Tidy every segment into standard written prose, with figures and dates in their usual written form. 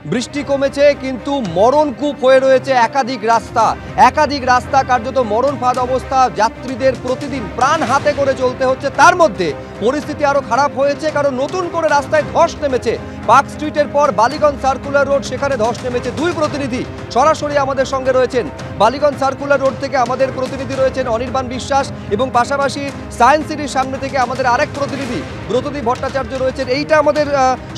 বৃষ্টি কমেছে কিন্তু মরণকূপ হয়ে রয়েছে একাধিক রাস্তা কার্যত মরণ ফাঁদ অবস্থা। যাত্রীদের প্রতিদিন প্রাণ হাতে করে চলতে হচ্ছে। তার মধ্যে পরিস্থিতি আরো খারাপ হয়েছে কারণ নতুন করে রাস্তায় ধস নেমেছে। পার্ক স্ট্রিটের পর বালিগঞ্জ সার্কুলার রোড, সেখানে ধস নেমেছে। দুই প্রতিনিধি সরাসরি আমাদের সঙ্গে রয়েছেন। বালিগঞ্জ সার্কুলার রোড থেকে আমাদের প্রতিনিধি রয়েছেন অনির্বাণ বিশ্বাস এবং পাশাপাশি সায়েন্স সিটির সামনে থেকে আমাদের আরেক প্রতিনিধি ব্রতদীপ ভট্টাচার্য রয়েছেন। এইটা আমাদের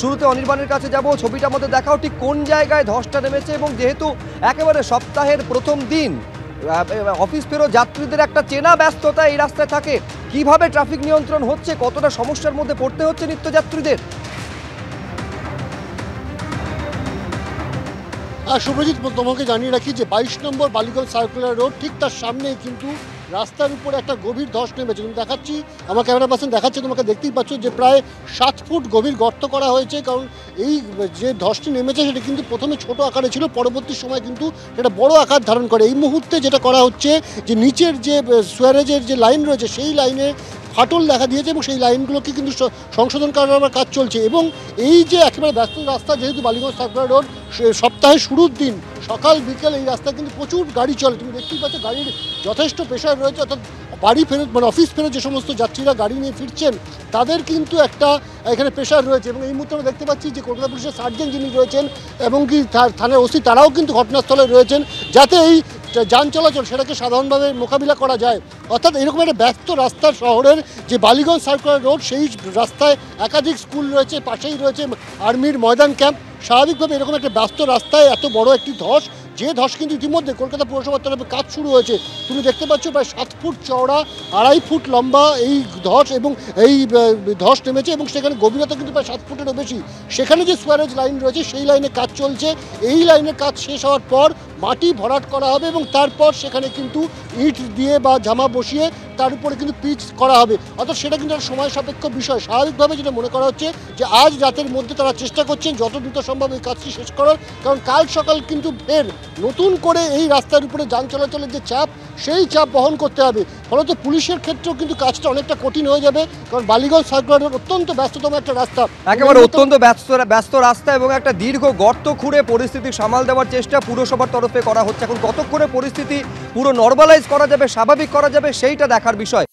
শুরুতে অনির্বাণের কাছে যাব, ছবিটা আমাদের দেখাও ঠিক কোন জায়গায় ধসটা নেমেছে এবং যেহেতু একেবারে সপ্তাহের প্রথম দিন অফিস ফেরো যাত্রীদের একটা চেনা ব্যস্ততা এই রাস্তায় থাকে, কিভাবে ট্রাফিক নিয়ন্ত্রণ হচ্ছে, কতটা সমস্যার মধ্যে পড়তে হচ্ছে নিত্যযাত্রীদের? শুভজিৎ, তোমাকে জানিয়ে রাখি যে 22 নম্বর বালিগঞ্জ সার্কুলার রোড ঠিক তার সামনেই কিন্তু রাস্তার উপরে একটা গভীর ধস নেমেছে। তুমি দেখাচ্ছি, আমার ক্যামেরা পার্সন দেখাচ্ছে, তোমাকে দেখতেই পাচ্ছ যে প্রায় 7 ফুট গভীর গর্ত করা হয়েছে। কারণ এই যে ধসটি নেমেছে সেটা কিন্তু প্রথমে ছোট আকারে ছিল, পরবর্তী সময় কিন্তু সেটা বড় আকার ধারণ করে। এই মুহূর্তে যেটা করা হচ্ছে যে নিচের যে সুয়ারেজের যে লাইন রয়েছে সেই লাইনে ফাটল দেখা দিয়েছে এবং সেই লাইনগুলোকে কিন্তু সংশোধন করার কাজ চলছে। এবং এই যে একেবারে ব্যস্ত রাস্তা, যেহেতু বালিগঞ্জ সার্কুলার রোড সপ্তাহের শুরুর দিন সকাল বিকেল এই রাস্তায় কিন্তু প্রচুর গাড়ি চলে। তুমি দেখতেই পাচ্ছ গাড়ির যথেষ্ট প্রেশার রয়েছে, অর্থাৎ বাড়ি ফেরত মানে অফিস ফেরত যে সমস্ত যাত্রীরা গাড়ি নিয়ে ফিরছেন তাদের কিন্তু একটা এখানে প্রেশার রয়েছে। এবং এই মুহূর্তে আমরা দেখতে পাচ্ছি যে কলকাতা পুলিশের সার্জেন্ট যিনি রয়েছেন এবং কি থানার ওসি তারাও কিন্তু ঘটনাস্থলে রয়েছেন, যাতে এই যান চলাচল সেটাকে সাধারণভাবে মোকাবিলা করা যায়। অর্থাৎ এরকম একটা ব্যস্ত রাস্তা শহরের যে বালিগঞ্জ সার্কুলার রোড, সেই রাস্তায় একাধিক স্কুল রয়েছে, পাশেই রয়েছে আর্মির ময়দান ক্যাম্প। স্বাভাবিকভাবে এরকম একটা ব্যস্ত রাস্তায় এত বড় একটি ধস, যে ধস কিন্তু ইতিমধ্যে কলকাতা পৌরসভার তরফে কাজ শুরু হয়েছে। তুমি দেখতে পাচ্ছ প্রায় 7 ফুট চওড়া, 2.5 ফুট লম্বা এই ধস এবং এই ধস নেমেছে এবং সেখানে গভীরতা কিন্তু প্রায় 7 ফুটেরও বেশি। সেখানে যে সুয়ারেজ লাইন রয়েছে সেই লাইনে কাজ চলছে। এই লাইনের কাজ শেষ হওয়ার পর মাটি ভরাট করা হবে এবং তারপর সেখানে কিন্তু ইট দিয়ে বা জামা বসিয়ে তার উপরে কিন্তু পিচ করা হবে। অর্থাৎ সেটা কিন্তু একটা সময় সাপেক্ষ বিষয়। স্বাভাবিকভাবে যেটা মনে করা হচ্ছে যে আজ রাতের মধ্যে তারা চেষ্টা করছেন যত দ্রুত সম্ভব এই কাজটি শেষ করার, কারণ কাল সকাল কিন্তু ফের নতুন করে এই রাস্তার উপরে যান চলাচলের যে চাপ সেই চাপ বহন করতে হবে। ফলত পুলিশের ক্ষেত্রেও কিন্তু কাজটা অনেকটা কঠিন হয়ে যাবে, কারণ বালিগঞ্জ সার্কুলার রোড অত্যন্ত ব্যস্ততম একটা রাস্তা, একেবারে অত্যন্ত ব্যস্ত রাস্তা এবং একটা দীর্ঘ গর্ত খুঁড়ে পরিস্থিতি সামাল দেওয়ার চেষ্টা পুরসভার তরফে করা হচ্ছে। এখন কতক্ষণে পরিস্থিতি পুরো নর্মালাইজ করা যাবে, স্বাভাবিক করা যাবে, সেইটা দেখার বিষয়।